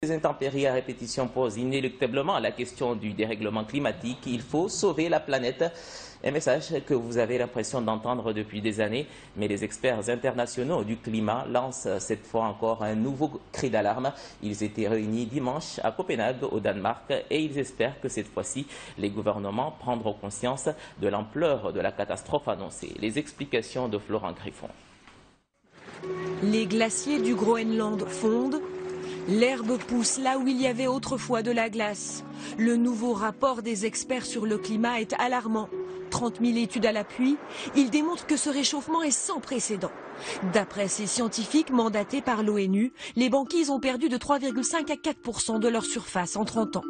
Les intempéries à répétition posent inéluctablement la question du dérèglement climatique. Il faut sauver la planète. Un message que vous avez l'impression d'entendre depuis des années, mais les experts internationaux du climat lancent cette fois encore un nouveau cri d'alarme. Ils étaient réunis dimanche à Copenhague, au Danemark, et ils espèrent que cette fois-ci, les gouvernements prendront conscience de l'ampleur de la catastrophe annoncée. Les explications de Florent Griffon. Les glaciers du Groenland fondent. L'herbe pousse là où il y avait autrefois de la glace. Le nouveau rapport des experts sur le climat est alarmant. 30 000 études à l'appui, il démontre que ce réchauffement est sans précédent. D'après ces scientifiques mandatés par l'ONU, les banquises ont perdu de 3,5 à 4% de leur surface en 30 ans.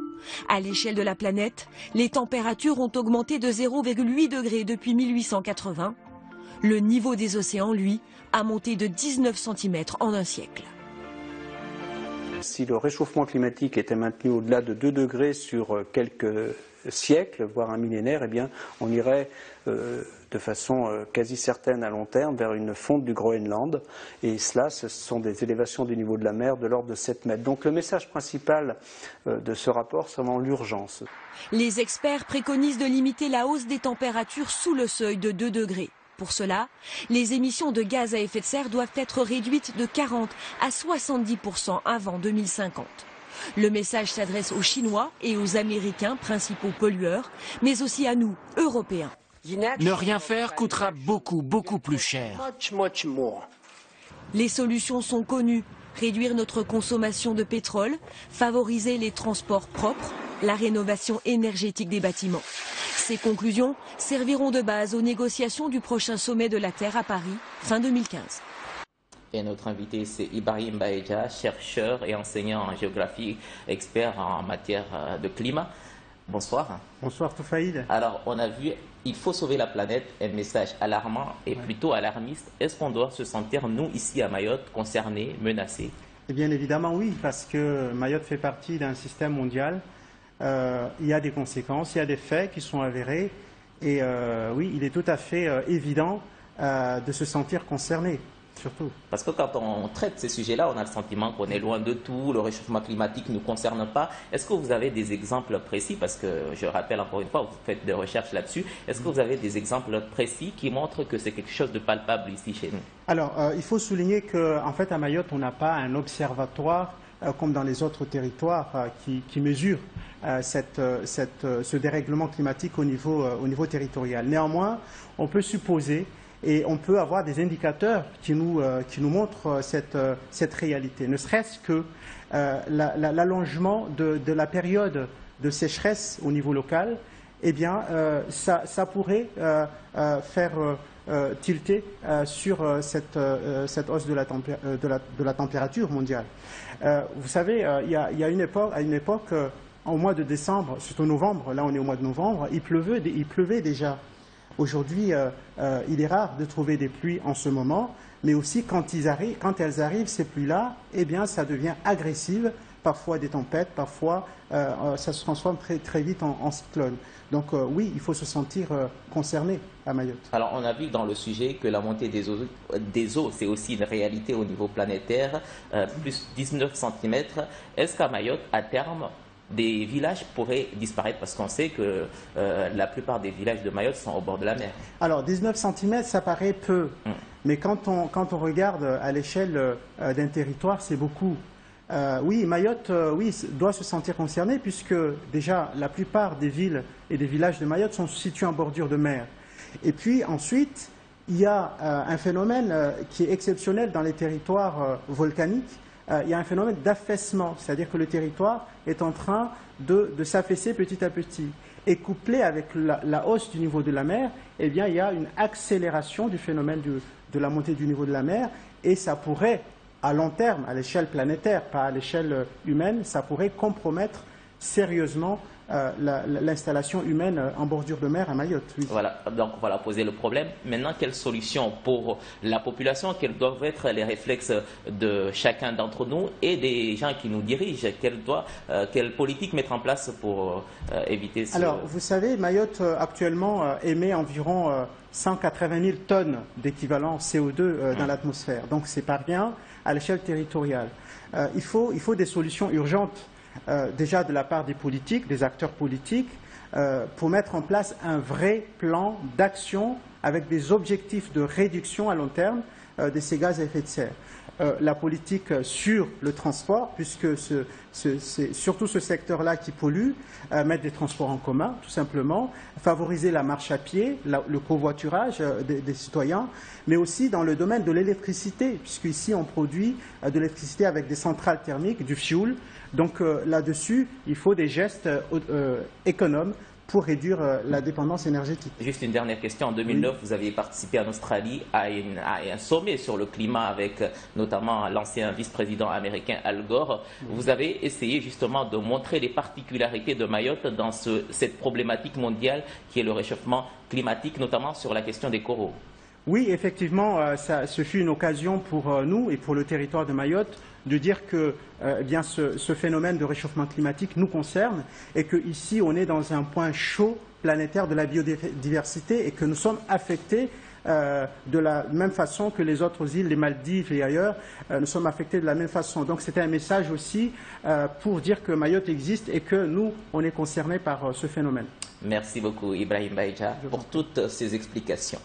À l'échelle de la planète, les températures ont augmenté de 0,8 degrés depuis 1880. Le niveau des océans, lui, a monté de 19 cm en un siècle. Si le réchauffement climatique était maintenu au-delà de 2 degrés sur quelques siècles, voire un millénaire, eh bien, on irait de façon quasi certaine à long terme vers une fonte du Groenland. Et cela, ce sont des élévations du niveau de la mer de l'ordre de 7 mètres. Donc le message principal de ce rapport, c'est vraiment l'urgence. Les experts préconisent de limiter la hausse des températures sous le seuil de 2 degrés. Pour cela, les émissions de gaz à effet de serre doivent être réduites de 40 à 70% avant 2050. Le message s'adresse aux Chinois et aux Américains, principaux pollueurs, mais aussi à nous, Européens. Ne rien faire coûtera beaucoup plus cher. Les solutions sont connues. Réduire notre consommation de pétrole, favoriser les transports propres, la rénovation énergétique des bâtiments. Ces conclusions serviront de base aux négociations du prochain sommet de la Terre à Paris, fin 2015. Et notre invité, c'est Ibrahim Baïdja, chercheur et enseignant en géographie, expert en matière de climat. Bonsoir. Bonsoir Toufaïd. Alors, on a vu, il faut sauver la planète, un message alarmant et plutôt alarmiste. Est-ce qu'on doit se sentir, nous, ici à Mayotte, concernés, menacés? Eh bien évidemment oui, parce que Mayotte fait partie d'un système mondial. Il y a des conséquences, il y a des faits qui sont avérés. Et oui, il est tout à fait évident de se sentir concerné. Surtout. Parce que quand on traite ces sujets-là, on a le sentiment qu'on est loin de tout, le réchauffement climatique ne nous concerne pas. Est-ce que vous avez des exemples précis, parce que je rappelle encore une fois, vous faites des recherches là-dessus, est-ce que vous avez des exemples précis qui montrent que c'est quelque chose de palpable ici chez nous? Alors, il faut souligner qu'en fait à Mayotte, on n'a pas un observatoire comme dans les autres territoires qui mesure ce dérèglement climatique au niveau territorial. Néanmoins, on peut supposer et on peut avoir des indicateurs qui nous montrent cette réalité. Ne serait-ce que l'allongement de la période de sécheresse au niveau local, eh bien, ça pourrait faire tilter sur cette hausse de la température mondiale. Vous savez, il y a à une époque, au mois de décembre, surtout novembre, là on est au mois de novembre, il pleuvait déjà. Aujourd'hui, il est rare de trouver des pluies en ce moment, mais aussi quand elles arrivent, ces pluies-là, eh bien, ça devient agressif, parfois des tempêtes, parfois ça se transforme très vite en cyclone. Donc oui, il faut se sentir concerné à Mayotte. Alors on a vu dans le sujet que la montée des eaux, c'est aussi une réalité au niveau planétaire, plus 19 cm. Est-ce qu'à Mayotte, à terme, des villages pourraient disparaître parce qu'on sait que la plupart des villages de Mayotte sont au bord de la mer? Alors 19 cm, ça paraît peu, mais quand on regarde à l'échelle d'un territoire, c'est beaucoup. Oui, Mayotte doit se sentir concernée puisque déjà la plupart des villes et des villages de Mayotte sont situés en bordure de mer. Et puis ensuite, il y a un phénomène qui est exceptionnel dans les territoires volcaniques. Il y a un phénomène d'affaissement, c'est-à-dire que le territoire est en train de s'affaisser petit à petit. Et couplé avec la hausse du niveau de la mer, eh bien, il y a une accélération du phénomène de la montée du niveau de la mer et ça pourrait, à long terme, à l'échelle planétaire, pas à l'échelle humaine, ça pourrait compromettre sérieusement l'installation humaine en bordure de mer à Mayotte. Oui. Voilà, donc voilà poser le problème. Maintenant, quelle solution pour la population? Quels doivent être les réflexes de chacun d'entre nous et des gens qui nous dirigent? Quelle politique mettre en place pour éviter ce... Alors, vous savez, Mayotte actuellement émet environ 180 000 tonnes d'équivalent CO2 dans l'atmosphère. Donc, c'est pas rien à l'échelle territoriale. Il faut des solutions urgentes. Déjà de la part des politiques, des acteurs politiques, pour mettre en place un vrai plan d'action avec des objectifs de réduction à long terme de ces gaz à effet de serre. La politique sur le transport, puisque c'est surtout ce secteur-là qui pollue, mettre des transports en commun, tout simplement, favoriser la marche à pied, le covoiturage des citoyens, mais aussi dans le domaine de l'électricité, puisqu'ici on produit de l'électricité avec des centrales thermiques, du fioul. Donc là-dessus, il faut des gestes économes pour réduire la dépendance énergétique. Juste une dernière question. En 2009, oui. Vous avez participé en Australie à un sommet sur le climat avec notamment l'ancien vice-président américain Al Gore. Vous avez essayé justement de montrer les particularités de Mayotte dans cette problématique mondiale qui est le réchauffement climatique, notamment sur la question des coraux. Oui, effectivement, ce fut une occasion pour nous et pour le territoire de Mayotte de dire que ce phénomène de réchauffement climatique nous concerne et qu'ici, on est dans un point chaud planétaire de la biodiversité et que nous sommes affectés de la même façon que les autres îles, les Maldives et ailleurs, nous sommes affectés de la même façon. Donc c'était un message aussi pour dire que Mayotte existe et que nous, on est concernés par ce phénomène. Merci beaucoup Ibrahim Baïdja pour toutes ces explications.